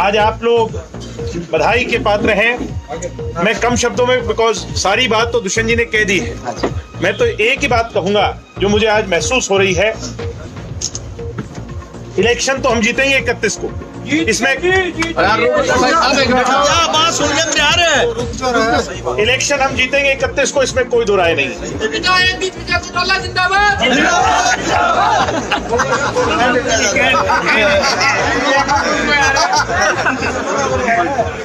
आज आप लोग बधाई के पात्र हैं। मैं कम शब्दों में, बिकॉज सारी बात तो दुष्यंत जी ने कह दी है, मैं तो एक ही बात कहूंगा जो मुझे आज महसूस हो रही है। इलेक्शन तो हम जीतेंगे 31 को, इसमें इलेक्शन हम जीतेंगे 31 को, इसमें कोई दो राय नहीं है।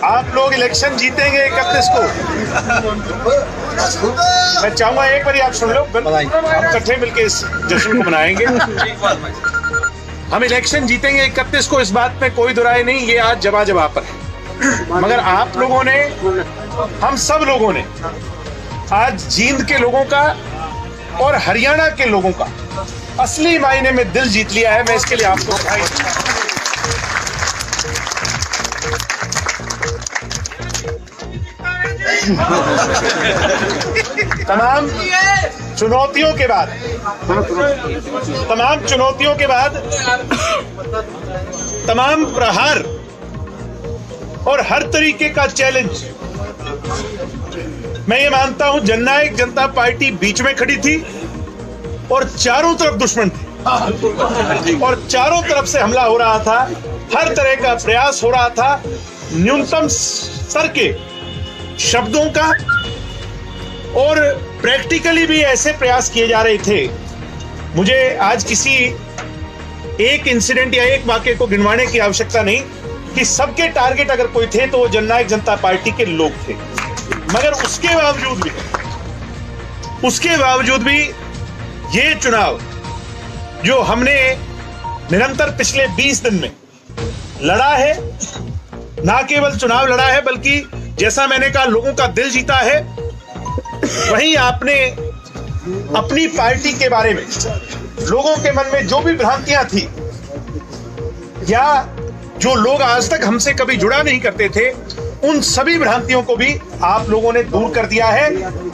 आप लोग इलेक्शन जीतेंगे 31 को। मैं चाहूंगा एक बार आप सुन लो, हम इकट्ठे मिलकर इस जश्न को मनाएंगे। हम इलेक्शन जीतेंगे 31 को, इस बात में कोई दो राय नहीं, ये आज जवाब पर है। मगर आप लोगों ने, हम सब लोगों ने आज जींद के लोगों का और हरियाणा के लोगों का असली मायने में दिल जीत लिया है। मैं इसके लिए आपको बधाई देता हूं। तमाम चुनौतियों के बाद, तमाम प्रहार और हर तरीके का चैलेंज, मैं ये मानता हूं जननायक जनता पार्टी बीच में खड़ी थी और चारों तरफ दुश्मन थे और चारों तरफ से हमला हो रहा था। हर तरह का प्रयास हो रहा था, न्यूनतम स्तर के शब्दों का और प्रैक्टिकली भी ऐसे प्रयास किए जा रहे थे। मुझे आज किसी एक इंसिडेंट या एक वाक्य को गिनवाने की आवश्यकता नहीं कि सबके टारगेट अगर कोई थे तो वो जननायक जनता पार्टी के लोग थे। मगर उसके बावजूद भी ये चुनाव जो हमने निरंतर पिछले 20 दिन में लड़ा है, ना केवल चुनाव लड़ा है बल्कि जैसा मैंने कहा लोगों का दिल जीता है। वहीं आपने अपनी पार्टी के बारे में लोगों के मन में जो भी भ्रांतियां थी या जो लोग आज तक हमसे कभी जुड़ा नहीं करते थे, उन सभी भ्रांतियों को भी आप लोगों ने दूर कर दिया है।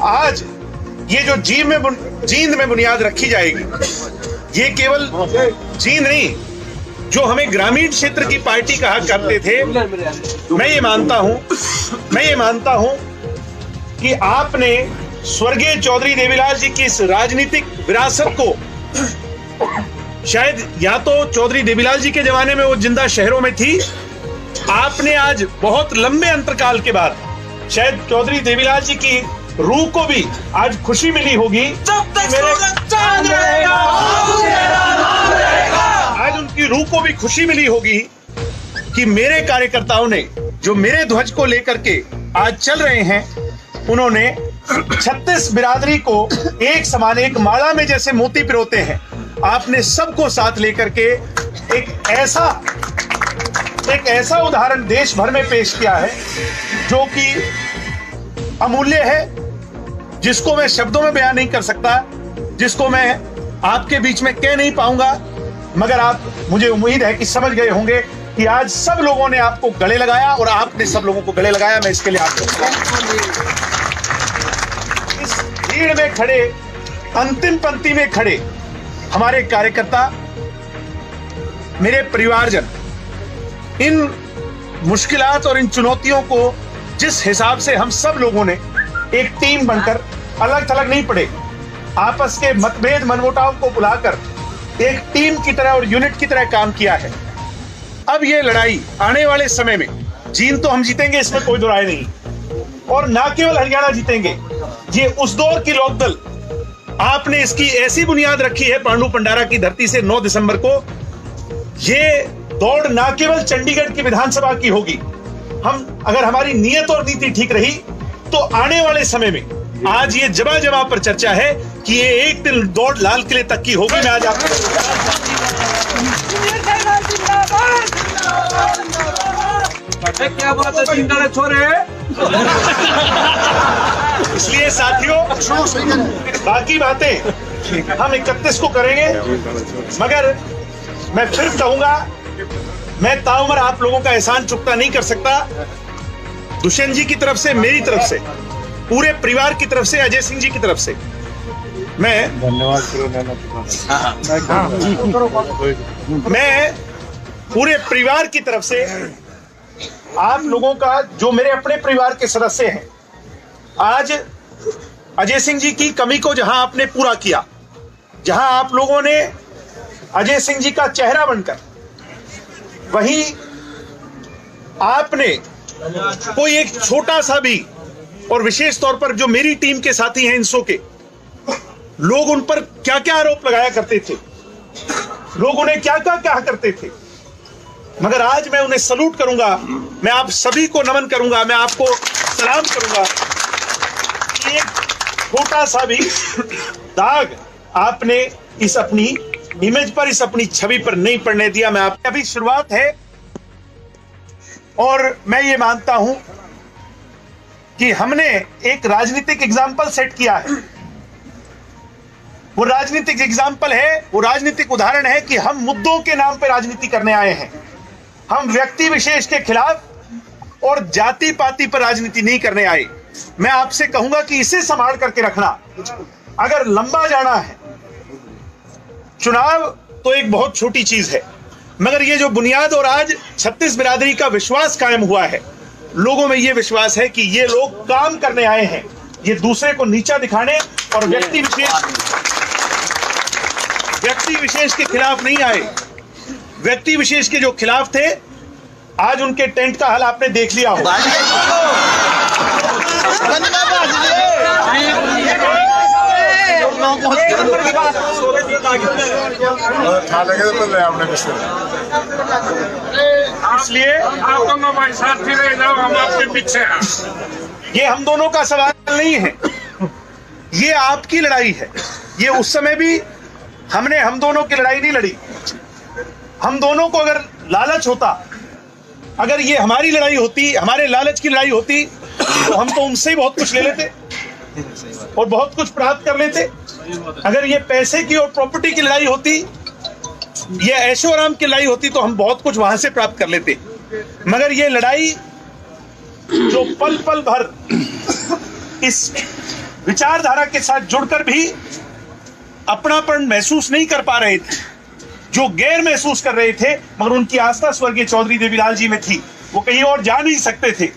आज ये जो जींद में बुनियाद रखी जाएगी, ये केवल जींद नहीं, जो हमें ग्रामीण क्षेत्र की पार्टी कहा करते थे, मैं ये मानता हूं कि आपने स्वर्गीय चौधरी देवीलाल जी की इस राजनीतिक विरासत को, शायद या तो चौधरी देवीलाल जी के जमाने में वो जिंदा शहरों में थी, आपने आज बहुत लंबे अंतरकाल के बाद शायद चौधरी देवीलाल जी की रूह को भी आज खुशी मिली होगी। आज उनकी रूह को भी खुशी मिली होगी कि मेरे कार्यकर्ताओं ने जो मेरे ध्वज को लेकर के आज चल रहे हैं, उन्होंने 36 बिरादरी को एक समान, एक माला में जैसे मोती पिरोते हैं, आपने सबको साथ लेकर के एक ऐसा उदाहरण देश भर में पेश किया है जो कि अमूल्य है, जिसको मैं शब्दों में बयान नहीं कर सकता, जिसको मैं आपके बीच में कह नहीं पाऊंगा। मगर आप, मुझे उम्मीद है कि समझ गए होंगे कि आज सब लोगों ने आपको गले लगाया और आपने सब लोगों को गले लगाया। मैं इसके लिए आपको इस भीड़ में खड़े, अंतिम पंक्ति में खड़े हमारे कार्यकर्ता, मेरे परिवारजन, इन मुश्किलात और इन चुनौतियों को जिस हिसाब से हम सब लोगों ने एक टीम बनकर, अलग थलग नहीं पड़े, आपस के मतभेद मनमुटाव को बुलाकर एक टीम की तरह और यूनिट की तरह काम किया है। अब ये लड़ाई आने वाले समय में, जींद तो हम जीतेंगे, इसमें कोई दो राय नहीं, और ना केवल हरियाणा जीतेंगे, ये उस दौर की लोकदल, आपने इसकी ऐसी बुनियाद रखी है पांडु पंडारा की धरती से 9 दिसंबर को। ये दौड़ ना केवल चंडीगढ़ की विधानसभा की होगी, हम अगर हमारी नीयत और नीति ठीक रही तो आने वाले समय में, आज ये जवाब पर चर्चा है कि ये एक दिन दौड़ लाल किले तक की होगी। मैं आज आपको क्या बात है, जिंदा छोरे। इसलिए साथियों, बाकी बातें हम 31 को करेंगे। मगर मैं फिर कहूंगा, मैं ताउमर आप लोगों का एहसान चुकता नहीं कर सकता। दुष्यंत जी की तरफ से, मेरी तरफ से, पूरे परिवार की तरफ से, अजय सिंह जी की तरफ से मैं पूरे परिवार की तरफ से आप लोगों का, जो मेरे अपने परिवार के सदस्य हैं, आज अजय सिंह जी की कमी को जहां आपने पूरा किया, जहां आप लोगों ने अजय सिंह जी का चेहरा बनकर, वहीं आपने कोई एक छोटा सा भी, और विशेष तौर पर जो मेरी टीम के साथी हैं इंसो के लोग, उन पर क्या क्या आरोप लगाया करते थे, लोग उन्हें क्या क्या कहा करते थे, मगर आज मैं उन्हें सलूट करूंगा, मैं आप सभी को नमन करूंगा, मैं आपको सलाम करूंगा कि एक छोटा सा भी दाग आपने इस अपनी इमेज पर, इस अपनी छवि पर नहीं पड़ने दिया। मैं आप अभी शुरुआत है और मैं ये मानता हूं कि हमने एक राजनीतिक एग्जाम्पल सेट किया है। वो राजनीतिक एग्जाम्पल है, वो राजनीतिक उदाहरण है कि हम मुद्दों के नाम पर राजनीति करने आए हैं। हम व्यक्ति विशेष के खिलाफ और जाति पाति पर राजनीति नहीं करने आए। मैं आपसे कहूंगा कि इसे संभाल करके रखना। अगर लंबा जाना है, चुनाव तो एक बहुत छोटी चीज है, मगर ये जो बुनियाद और आज 36 बिरादरी का विश्वास कायम हुआ है, लोगों में ये विश्वास है कि ये लोग काम करने आए हैं, ये दूसरे को नीचा दिखाने और व्यक्ति विशेष के खिलाफ नहीं आए। व्यक्ति विशेष के जो खिलाफ थे, आज उनके टेंट का हाल आपने देख लिया होगा। इसलिए आप दोनों भाई साथ ही रह जाओ, हम आपके पीछे हैं। ये हम दोनों का सवाल नहीं है, ये आपकी लड़ाई है। ये उस समय भी हमने हम दोनों की लड़ाई नहीं लड़ी। हम दोनों को अगर लालच होता, अगर ये हमारी लड़ाई होती, हमारे लालच की लड़ाई होती, तो हम तो उनसे ही बहुत कुछ ले लेते और बहुत कुछ प्राप्त कर लेते। अगर ये पैसे की और प्रॉपर्टी की लड़ाई होती, ये ऐशो आराम की लड़ाई होती, तो हम बहुत कुछ वहां से प्राप्त कर लेते। मगर ये लड़ाई जो पल पल भर इस विचारधारा के साथ जुड़कर भी अपनापन महसूस नहीं कर पा रहे थे, जो गैर महसूस कर रहे थे, मगर उनकी आस्था स्वर्गीय चौधरी देवीलाल जी में थी, वो कहीं और जा नहीं सकते थे।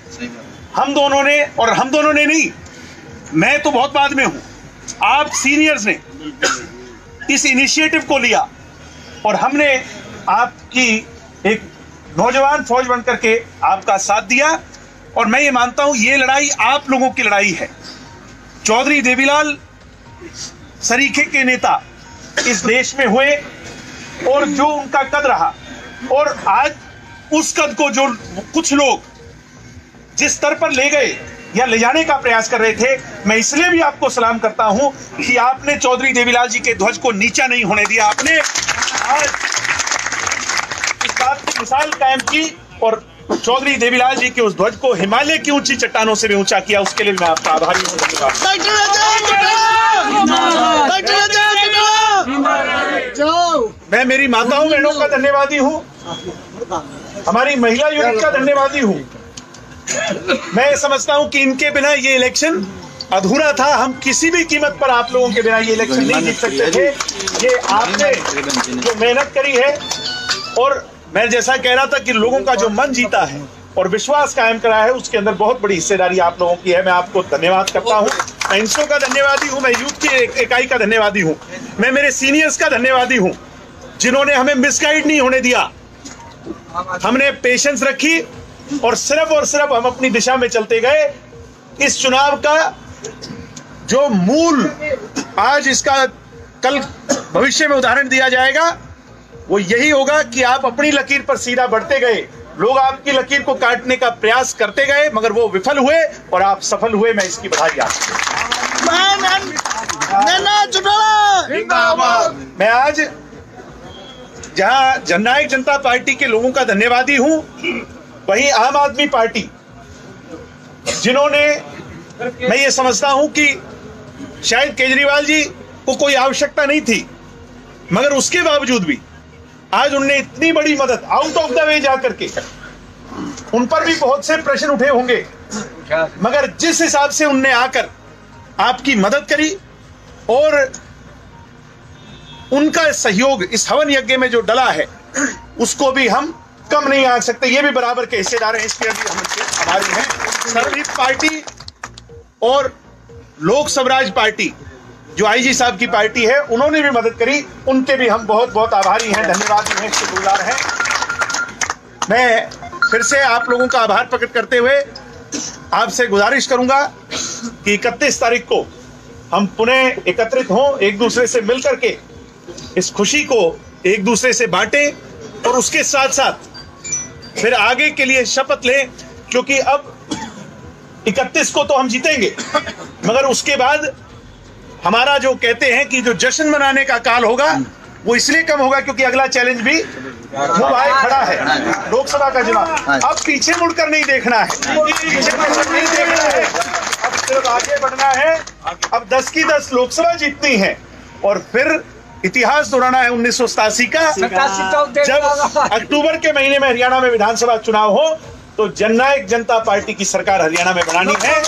हम दोनों ने, और हम दोनों ने नहीं, मैं तो बहुत बाद में हूं, आप सीनियर्स ने इस इनिशिएटिव को लिया और हमने आपकी एक नौजवान फौज बनकर के आपका साथ दिया। और मैं ये मानता हूं ये लड़ाई आप लोगों की लड़ाई है। चौधरी देवीलाल सरीखे के नेता इस देश में हुए और जो उनका कद रहा, और आज उस कद को जो कुछ लोग जिस स्तर पर ले गए या ले जाने का प्रयास कर रहे थे, मैं इसलिए भी आपको सलाम करता हूं कि आपने चौधरी देवीलाल जी के ध्वज को नीचा नहीं होने दिया। आपने आज इस बात की मिसाल कायम की और चौधरी देवीलाल जी के उस ध्वज को हिमालय की ऊंची चट्टानों से भी ऊंचा किया। उसके लिए मैं आपका आभारी हूं। मैं मेरी माताओं बहनों का धन्यवादी हूं, हमारी महिला यूनिट का धन्यवादी हूं। मैं समझता हूं कि इनके बिना ये इलेक्शन अधूरा था। हम किसी भी कीमत पर आप लोगों के बिना ये इलेक्शन नहीं जीत सकते थे। ये आपने जो मेहनत करी है, और मैं जैसा कह रहा था कि लोगों का जो मन जीता है और विश्वास कायम करा है, उसके अंदर बहुत बड़ी हिस्सेदारी आप लोगों की है। मैं आपको धन्यवाद करता हूं। मैं इंसो का धन्यवादी हूं, मैं यूथ की इकाई का धन्यवादी हूं, मैं मेरे सीनियर्स का धन्यवादी हूं, जिन्होंने हमें मिसगाइड नहीं होने दिया। हमने पेशेंस रखी और सिर्फ हम अपनी दिशा में चलते गए। इस चुनाव का जो मूल आज इसका कल भविष्य में उदाहरण दिया जाएगा, वो यही होगा कि आप अपनी लकीर पर सीधा बढ़ते गए। लोग आपकी लकीर को काटने का प्रयास करते गए, मगर वो विफल हुए और आप सफल हुए। मैं इसकी बधाई मैं आज जहां जननायक जनता पार्टी के लोगों का धन्यवादी हूं, वहीं आम आदमी पार्टी, जिन्होंने, मैं ये समझता हूं कि शायद केजरीवाल जी को कोई आवश्यकता नहीं थी, मगर उसके बावजूद भी आज उनने इतनी बड़ी मदद आउट ऑफ द वे जाकर के, उन पर भी बहुत से प्रश्न उठे होंगे, मगर जिस हिसाब से उनने आकर आपकी मदद करी और उनका सहयोग इस हवन यज्ञ में जो डला है, उसको भी हम कम नहीं आ सकते, ये भी बराबर के हिस्सेदार हैं, इसके भी हम उनके आभारी हैं। सर्वहित पार्टी और लोक स्वराज पार्टी जो आईजी साहब की पार्टी है, उन्होंने भी मदद करी, उनके भी हम बहुत बहुत आभारी हैं, धन्यवादी हैं, शुक्रगुजार हैं। मैं फिर से आप लोगों का आभार प्रकट करते हुए आपसे गुजारिश करूंगा कि 31 तारीख को हम पुनः एकत्रित हों, एक दूसरे से मिलकर के इस खुशी को एक दूसरे से बांटें और उसके साथ साथ फिर आगे के लिए शपथ लें, क्योंकि अब 31 को तो हम जीतेंगे, मगर उसके बाद हमारा जो कहते हैं कि जो जश्न मनाने का काल होगा वो इसलिए कम होगा क्योंकि अगला चैलेंज भी मुंह खड़ा है, लोकसभा का चुनाव। अब पीछे मुड़कर नहीं देखना है, पीछे मुड़कर नहीं देखना है, अब सिर्फ आगे बढ़ना है। अब 10 की 10 लोकसभा जीतनी है और फिर इतिहास दोहराना है 1987 का, जब अक्टूबर के महीने में हरियाणा में विधानसभा चुनाव हो तो जननायक जनता पार्टी की सरकार हरियाणा में बनानी है।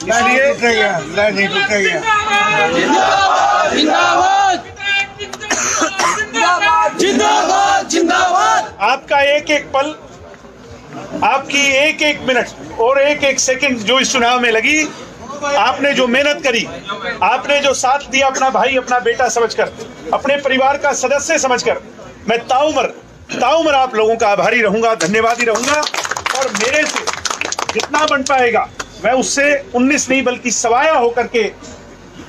इसलिए आपका एक एक पल, आपकी एक एक मिनट और एक एक सेकंड जो इस चुनाव में लगी, आपने जो मेहनत करी, आपने जो साथ दिया अपना भाई अपना बेटा समझकर, अपने परिवार का सदस्य समझकर, मैं ताउमर आप लोगों का आभारी रहूंगा, धन्यवादी रहूंगा। और मेरे से जितना बन पाएगा मैं उससे 19 नहीं बल्कि सवाया होकर के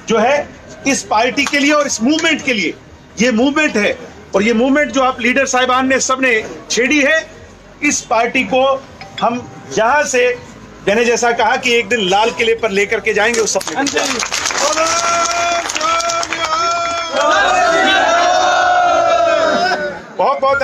जो है इस पार्टी के लिए और इस मूवमेंट के लिए, ये मूवमेंट है और ये मूवमेंट जो आप लीडर साहिबान ने सबने छेड़ी है, इस पार्टी को हम यहां से मैंने जैसा कहा कि एक दिन लाल किले पर लेकर के जाएंगे उस सपने बहुत बहुत